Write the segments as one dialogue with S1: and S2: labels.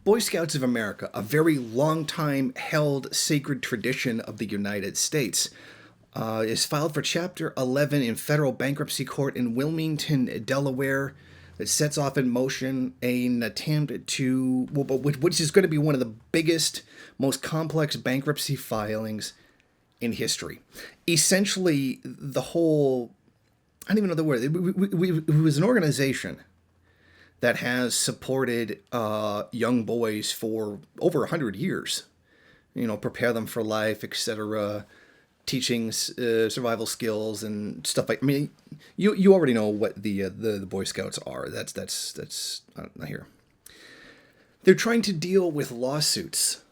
S1: Boy Scouts of America, a very long-time held sacred tradition of the United States, is filed for Chapter 11 in federal bankruptcy court in Wilmington, Delaware. It sets off in motion an attempt to, which is going to be one of the biggest, most complex bankruptcy filings in history. Essentially, the whole, I don't even know the word, it was an organization that has supported young boys for over 100 years. You know, prepare them for life, etc., teaching survival skills and stuff like. I mean, you already know what the Boy Scouts are. That's not here. They're trying to deal with lawsuits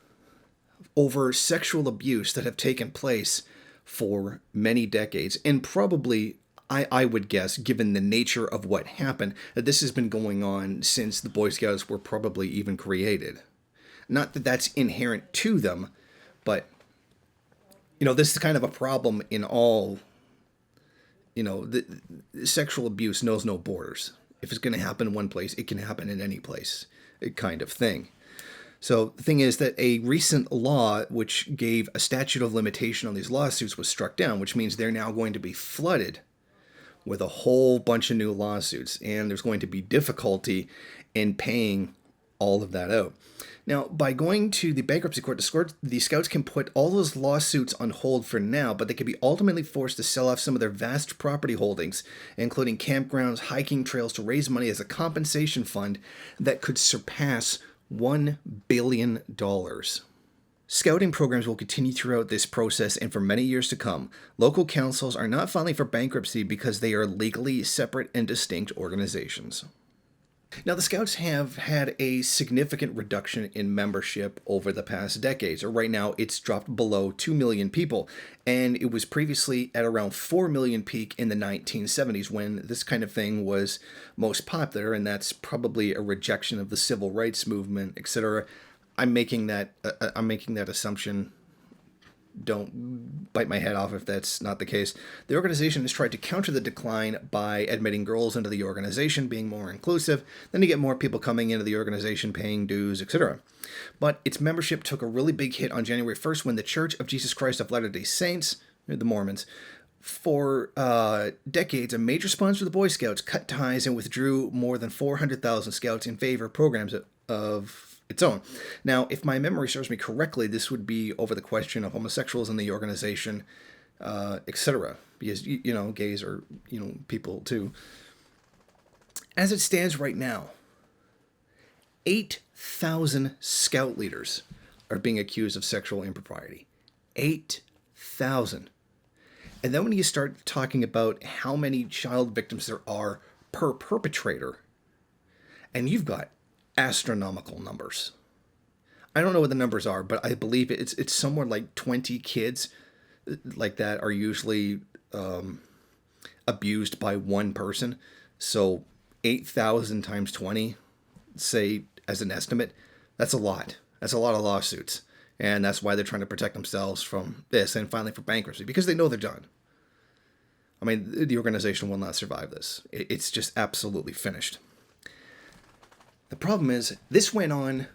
S1: over sexual abuse that have taken place for many decades, and probably, I would guess, given the nature of what happened, that this has been going on since the Boy Scouts were probably even created. Not that that's inherent to them, but, you know, this is kind of a problem in all, you know, the sexual abuse knows no borders. If it's going to happen in one place, it can happen in any place, kind of thing. So the thing is that a recent law which gave a statute of limitation on these lawsuits was struck down, which means they're now going to be flooded with a whole bunch of new lawsuits, and there's going to be difficulty in paying all of that out. Now, by going to the bankruptcy court, the Scouts can put all those lawsuits on hold for now, but they can be ultimately forced to sell off some of their vast property holdings, including campgrounds, hiking trails, to raise money as a compensation fund that could surpass $1 billion. Scouting programs will continue throughout this process and for many years to come. Local councils are not filing for bankruptcy because they are legally separate and distinct organizations. Now, the Scouts have had a significant reduction in membership over the past decades. Right now, it's dropped below 2 million people, and it was previously at around 4 million peak in the 1970s when this kind of thing was most popular, and that's probably a rejection of the civil rights movement, etc. I'm making that assumption. Don't bite my head off if that's not the case. The organization has tried to counter the decline by admitting girls into the organization, being more inclusive. Then you get more people coming into the organization, paying dues, etc. But its membership took a really big hit on January 1st when the Church of Jesus Christ of Latter-day Saints, the Mormons, for decades, a major sponsor of the Boy Scouts, cut ties and withdrew more than 400,000 Scouts in favor of programs of its own. Now, if my memory serves me correctly, this would be over the question of homosexuals in the organization, etc. Because, you know, gays are, you know, people too. As it stands right now, 8,000 Scout leaders are being accused of sexual impropriety. 8,000. And then when you start talking about how many child victims there are per perpetrator, and you've got astronomical numbers. I don't know what the numbers are, but I believe it's somewhere like 20 kids like that are usually abused by one person. So 8,000 times 20, say, as an estimate, that's a lot. That's a lot of lawsuits. And that's why they're trying to protect themselves from this and finally for bankruptcy, because they know they're done. I mean, the organization will not survive this. It's just absolutely finished. The problem is, this went on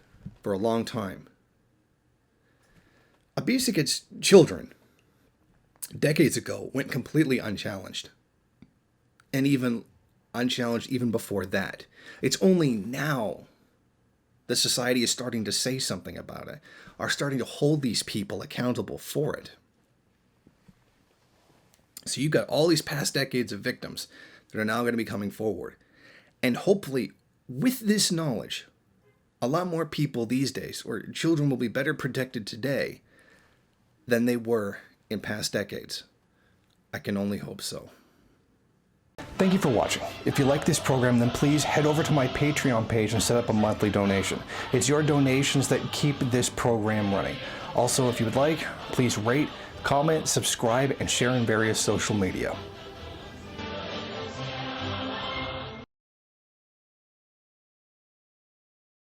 S1: for a long time. Abuse against children, decades ago, went completely unchallenged. And even unchallenged even before that. It's only now that society is starting to say something about it, are starting to hold these people accountable for it. So you've got all these past decades of victims that are now going to be coming forward. And hopefully, with this knowledge, a lot more people these days, or children, will be better protected today than they were in past decades. I can only hope so.
S2: Thank you for watching. If you like this program, then please head over to my Patreon page and set up a monthly donation. It's your donations that keep this program running. Also, if you would like, please rate, comment, subscribe, and share in various social media.